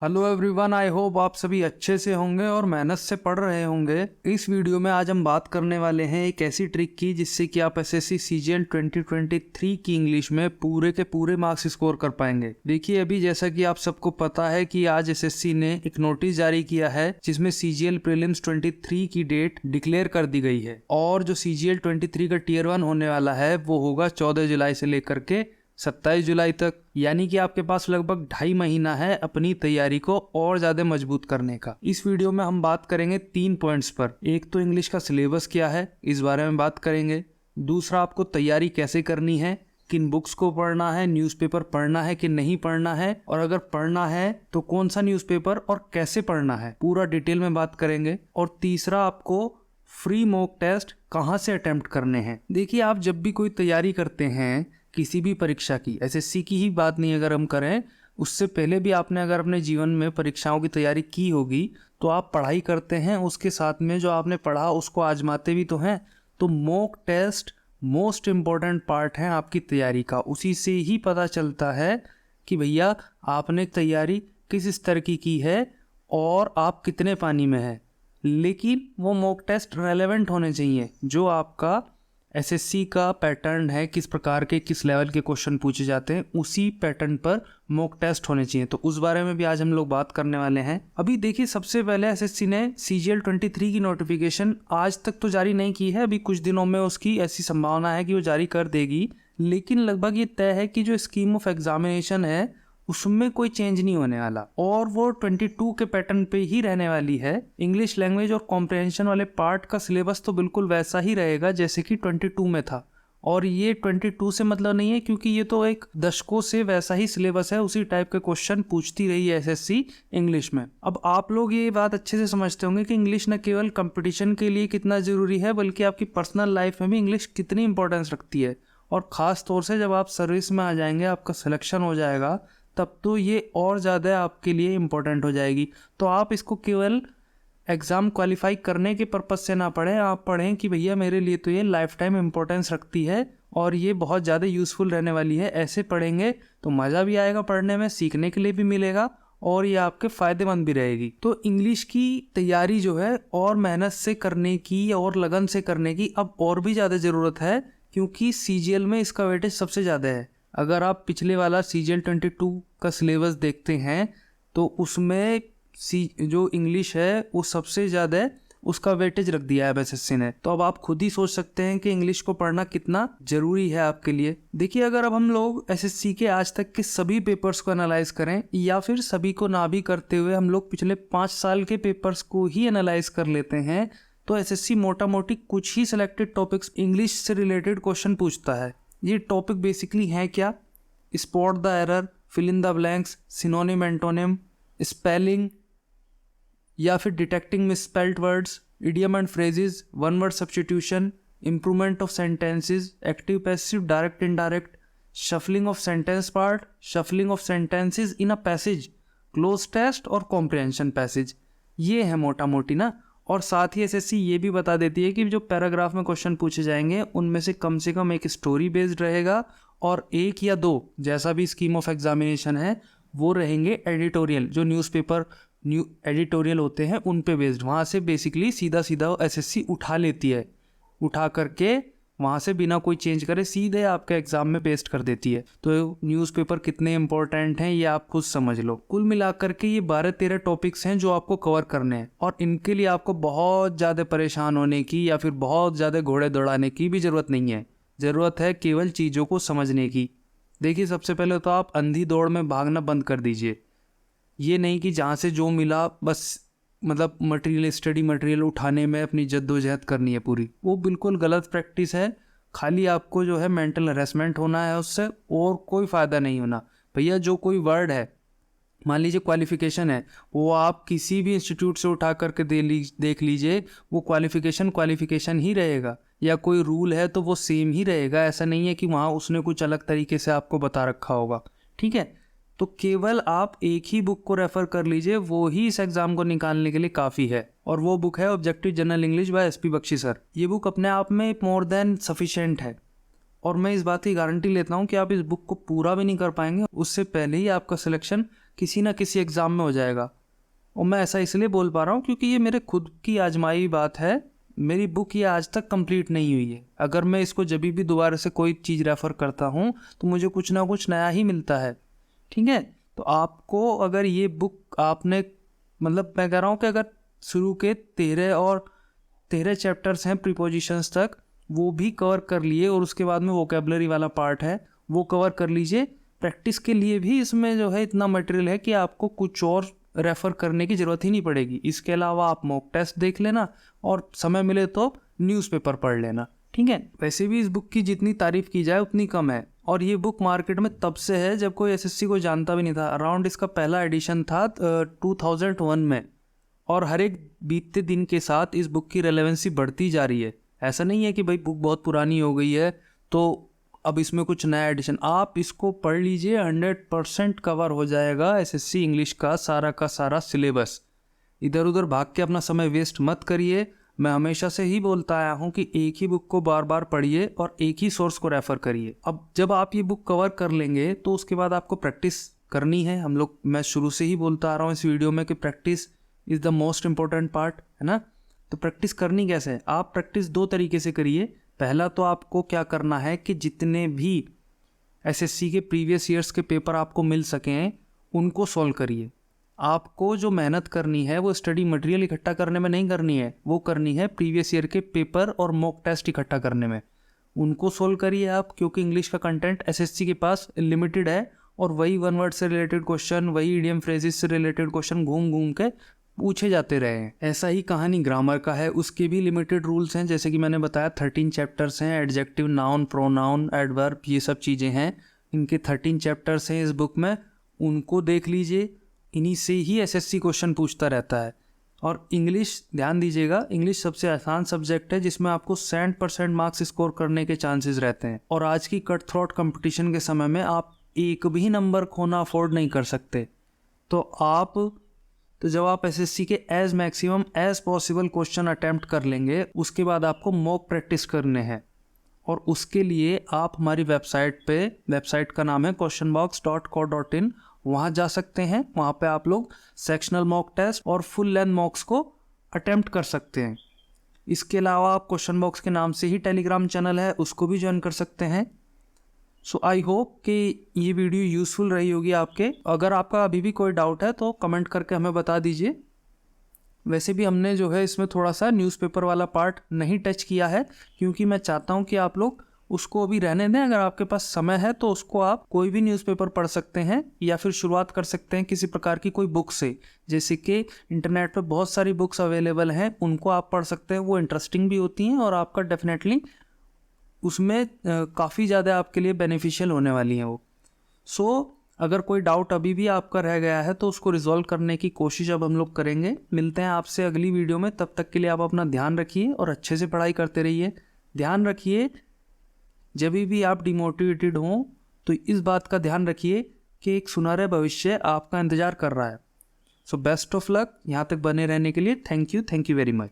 Hello everyone, I hope आप सभी अच्छे से होंगे और मेहनत से पढ़ रहे होंगे। इस वीडियो में आज हम बात करने वाले हैं एक ऐसी ट्रिक की जिससे कि आप एसएससी सीजीएल 2023 की इंग्लिश में पूरे के पूरे मार्क्स स्कोर कर पाएंगे। देखिए, अभी जैसा कि आप सबको पता है कि आज एसएससी ने एक नोटिस जारी किया है जिसमें सीजीएल प्रीलिम्स 23 की डेट डिक्लेयर कर दी गई है और जो सीजीएल 23 का टीयर 1 होने वाला है वो होगा 14 जुलाई से लेकर के 27 जुलाई तक। यानी कि आपके पास लगभग 2.5 महीना है अपनी तैयारी को और ज्यादा मजबूत करने का। इस वीडियो में हम बात करेंगे 3 पॉइंट्स पर। एक तो इंग्लिश का सिलेबस क्या है, इस बारे में बात करेंगे। दूसरा, आपको तैयारी कैसे करनी है, किन बुक्स को पढ़ना है, न्यूज़पेपर पढ़ना है कि नहीं पढ़ना है, और अगर पढ़ना है तो कौन सा न्यूज़पेपर और कैसे पढ़ना है, पूरा डिटेल में बात करेंगे। और तीसरा, आपको फ्री मॉक टेस्ट कहाँ से अटेम्प्ट करने हैं। देखिए, आप जब भी कोई तैयारी करते हैं किसी भी परीक्षा की, एसएससी की ही बात नहीं अगर हम करें, उससे पहले भी आपने अगर अपने जीवन में परीक्षाओं की तैयारी की होगी तो आप पढ़ाई करते हैं, उसके साथ में जो आपने पढ़ा उसको आजमाते भी तो हैं। तो mock test most important part है आपकी तैयारी का। उसी से ही पता चलता है कि भैया आपने तैयारी किस स्तर की है और आप कितने पानी में है। लेकिन वो मॉक टेस्ट रेलेवेंट होने चाहिए, जो आपका एसएससी का पैटर्न है, किस प्रकार के किस लेवल के क्वेश्चन पूछे जाते हैं, उसी पैटर्न पर मॉक टेस्ट होने चाहिए। तो उस बारे में भी आज हम लोग बात करने वाले हैं। अभी देखिए, सबसे पहले एसएससी ने सीजीएल 23 की नोटिफिकेशन आज तक तो जारी नहीं की है। अभी कुछ दिनों में उसकी ऐसी संभावना है कि वो जारी कर देगी, लेकिन लगभग ये तय है कि जो स्कीम ऑफ एग्जामिनेशन है उसमें कोई चेंज नहीं होने वाला और वो 22 के पैटर्न पे ही रहने वाली है। इंग्लिश लैंग्वेज और कॉम्प्रिहेंशन वाले पार्ट का सिलेबस तो बिल्कुल वैसा ही रहेगा जैसे कि 22 में था। और ये 22 से मतलब नहीं है, क्योंकि ये तो एक दशकों से वैसा ही सिलेबस है, उसी टाइप के क्वेश्चन पूछती रही है एसएससी इंग्लिश में। अब आप लोग ये बात अच्छे से समझते होंगे कि इंग्लिश न केवल कंपटीशन के लिए कितना ज़रूरी है, बल्कि आपकी पर्सनल लाइफ में भी इंग्लिश कितनी इंपॉर्टेंस रखती है। और ख़ास तौर से जब आप सर्विस में आ जाएंगे, आपका सिलेक्शन हो जाएगा, तब तो ये और ज़्यादा आपके लिए इम्पोर्टेंट हो जाएगी। तो आप इसको केवल एग्ज़ाम क्वालिफाई करने के पर्पज़ से ना पढ़ें, आप पढ़ें कि भैया मेरे लिए तो ये लाइफ टाइम इम्पोर्टेंस रखती है और ये बहुत ज़्यादा यूज़फुल रहने वाली है। ऐसे पढ़ेंगे तो मज़ा भी आएगा पढ़ने में, सीखने के लिए भी मिलेगा और ये आपके फ़ायदेमंद भी रहेगी। तो इंग्लिश की तैयारी जो है और मेहनत से करने की और लगन से करने की अब और भी ज़्यादा ज़रूरत है, क्योंकि सीजीएल में इसका वेटेज सबसे ज़्यादा है। अगर आप पिछले वाला सीजीएल 22 का सिलेबस देखते हैं तो उसमें जो इंग्लिश है वो सबसे ज़्यादा उसका वेटेज रख दिया है एसएससी ने। तो अब आप खुद ही सोच सकते हैं कि इंग्लिश को पढ़ना कितना ज़रूरी है आपके लिए। देखिए, अगर अब हम लोग एसएससी के आज तक के सभी पेपर्स को एनालाइज करें, या फिर सभी को ना भी करते हुए हम लोग पिछले 5 साल के पेपर्स को ही एनालाइज कर लेते हैं, तो एसएससी मोटा मोटी कुछ ही सिलेक्टेड टॉपिक्स इंग्लिश से रिलेटेड क्वेश्चन पूछता है। ये टॉपिक बेसिकली हैं क्या? Spot the error, fill in the blanks, synonym antonym, spelling या फिर detecting misspelled words, idiom and phrases, one word substitution, improvement of sentences, active passive, direct indirect, shuffling of sentence part, shuffling of sentences in a passage, close test और comprehension passage. ये है मोटा मोटी ना। और साथ ही एसएससी ये भी बता देती है कि जो पैराग्राफ में क्वेश्चन पूछे जाएंगे उनमें से कम एक स्टोरी बेस्ड रहेगा और 1 या 2, जैसा भी स्कीम ऑफ एग्जामिनेशन है, वो रहेंगे एडिटोरियल। जो न्यूज़पेपर एडिटोरियल होते हैं उन पे बेस्ड। वहाँ से बेसिकली सीधा एसएससी उठा लेती है, उठा करके वहाँ से बिना कोई चेंज करे सीधे आपके एग्जाम में पेस्ट कर देती है। तो न्यूज़पेपर कितने इंपॉर्टेंट हैं ये आप खुद समझ लो। कुल मिलाकर के ये 12-13 टॉपिक्स हैं जो आपको कवर करने हैं, और इनके लिए आपको बहुत ज़्यादा परेशान होने की या फिर बहुत ज़्यादा घोड़े दौड़ाने की भी ज़रूरत नहीं है। ज़रूरत है केवल चीज़ों को समझने की। देखिए, सबसे पहले तो आप अंधी दौड़ में भागना बंद कर दीजिए। ये नहीं कि जहाँ से जो मिला बस मतलब स्टडी मटेरियल उठाने में अपनी जद्दोजहद करनी है पूरी, वो बिल्कुल गलत प्रैक्टिस है। खाली आपको जो है मेंटल हरेसमेंट होना है उससे, और कोई फ़ायदा नहीं होना। भैया, जो कोई वर्ड है, मान लीजिए क्वालिफ़िकेशन है, वो आप किसी भी इंस्टीट्यूट से उठा करके देख लीजिए, वो क्वालिफ़िकेशन ही रहेगा, या कोई रूल है तो वो सेम ही रहेगा। ऐसा नहीं है कि वहाँ उसने कुछ अलग तरीके से आपको बता रखा होगा। ठीक है, तो केवल आप एक ही बुक को रेफ़र कर लीजिए, वो ही इस एग्ज़ाम को निकालने के लिए काफ़ी है। और वो बुक है objective general English by SP Bakshi sir. ये बुक अपने आप में मोर देन सफिशेंट है, और मैं इस बात की गारंटी लेता हूँ कि आप इस बुक को पूरा भी नहीं कर पाएंगे, उससे पहले ही आपका सिलेक्शन किसी ना किसी एग्ज़ाम में हो जाएगा। और मैं ऐसा इसलिए बोल पा रहा हूँ क्योंकि ये मेरे खुद की आजमाई बात है। मेरी बुक ये आज तक कंप्लीट नहीं हुई है। अगर मैं इसको जब भी दोबारा से कोई चीज़ रेफ़र करता हूँ तो मुझे कुछ ना कुछ नया ही मिलता है, ठीक है। तो आपको अगर ये बुक आपने मतलब मैं कह रहा हूँ कि अगर शुरू के 13 चैप्टर्स हैं प्रीपोजिशंस तक, वो भी कवर कर लिए और उसके बाद में वोकेबलरी वाला पार्ट है वो कवर कर लीजिए। प्रैक्टिस के लिए भी इसमें जो है इतना मटेरियल है कि आपको कुछ और रेफ़र करने की ज़रूरत ही नहीं पड़ेगी। इसके अलावा आप मॉक टेस्ट देख लेना और समय मिले तो न्यूज़पेपर पढ़ लेना, ठीक है। वैसे भी इस बुक की जितनी तारीफ़ की जाए उतनी कम है और ये बुक मार्केट में तब से है जब कोई एसएससी को जानता भी नहीं था। अराउंड इसका पहला एडिशन था 2001 में और हर एक बीतते दिन के साथ इस बुक की रेलेवेंसी बढ़ती जा रही है। ऐसा नहीं है कि भाई बुक बहुत पुरानी हो गई है तो अब इसमें कुछ नया एडिशन। आप इसको पढ़ लीजिए, 100% कवर हो जाएगा एसएससी इंग्लिश का सारा सिलेबस। इधर उधर भाग के अपना समय वेस्ट मत करिए। मैं हमेशा से ही बोलता आया हूँ कि एक ही बुक को बार बार पढ़िए और एक ही सोर्स को रेफ़र करिए। अब जब आप ये बुक कवर कर लेंगे तो उसके बाद आपको प्रैक्टिस करनी है। मैं शुरू से ही बोलता आ रहा हूँ इस वीडियो में कि practice is the most important part, है ना। तो प्रैक्टिस करनी कैसे है? आप प्रैक्टिस 2 तरीके से करिए। पहला तो आपको क्या करना है कि जितने भी एसएससी के प्रीवियस ईयर्स के पेपर आपको मिल सकें उनको सॉल्व करिए। आपको जो मेहनत करनी है वो स्टडी मटेरियल इकट्ठा करने में नहीं करनी है, वो करनी है प्रीवियस ईयर के पेपर और मॉक टेस्ट इकट्ठा करने में। उनको सॉल्व करिए आप, क्योंकि इंग्लिश का कंटेंट एसएससी के पास लिमिटेड है और वही वन वर्ड से रिलेटेड क्वेश्चन, वही इडियम फ्रेजेस से रिलेटेड क्वेश्चन घूम घूम के पूछे जाते रहे हैं। ऐसा ही कहानी ग्रामर का है, उसके भी लिमिटेड रूल्स हैं। जैसे कि मैंने बताया 13 चैप्टर्स हैं, एडजेक्टिव, नाउन, प्रोनाउन, एडवर्ब, ये सब चीज़ें हैं। इनके 13 चैप्टर्स हैं इस बुक में, उनको देख लीजिए। इन्हीं से ही एसएससी क्वेश्चन पूछता रहता है। और इंग्लिश ध्यान दीजिएगा, इंग्लिश सबसे आसान सब्जेक्ट है जिसमें आपको 100% मार्क्स स्कोर करने के चांसेस रहते हैं। और आज की कट थ्रोट कंपटीशन के समय में आप एक भी नंबर खोना अफोर्ड नहीं कर सकते। तो जब आप एसएससी के as maximum as possible question attempt कर लेंगे, उसके बाद आपको मॉक प्रैक्टिस करने हैं। और उसके लिए आप हमारी वेबसाइट का नाम है questionbox.co.in, वहाँ जा सकते हैं। वहाँ पे आप लोग सेक्शनल मॉक टेस्ट और फुल लेंथ मॉक्स को अटैम्प्ट कर सकते हैं। इसके अलावा आप क्वेश्चन बॉक्स के नाम से ही टेलीग्राम चैनल है, उसको भी ज्वाइन कर सकते हैं। सो आई होप कि ये वीडियो यूज़फुल रही होगी आपके। अगर आपका अभी भी कोई डाउट है तो कमेंट करके हमें बता दीजिए। वैसे भी हमने जो है इसमें थोड़ा सा न्यूज़पेपर वाला पार्ट नहीं टच किया है, क्योंकि मैं चाहता हूँ कि आप लोग उसको अभी रहने दें। अगर आपके पास समय है तो उसको आप कोई भी न्यूज़पेपर पढ़ सकते हैं या फिर शुरुआत कर सकते हैं किसी प्रकार की कोई बुक से। जैसे कि इंटरनेट पर बहुत सारी बुक्स अवेलेबल हैं, उनको आप पढ़ सकते हैं। वो इंटरेस्टिंग भी होती हैं और आपका डेफिनेटली उसमें काफ़ी ज़्यादा आपके लिए बेनिफिशियल होने वाली हैं वो। सो अगर कोई डाउट अभी भी आपका रह गया है तो उसको रिजॉल्व करने की कोशिश अब हम लोग करेंगे। मिलते हैं आपसे अगली वीडियो में, तब तक के लिए आप अपना ध्यान रखिए और अच्छे से पढ़ाई करते रहिए। ध्यान रखिए जब भी आप डिमोटिवेटेड हों तो इस बात का ध्यान रखिए कि एक सुनहरा भविष्य आपका इंतज़ार कर रहा है। So best of luck. यहाँ तक बने रहने के लिए थैंक यू वेरी मच।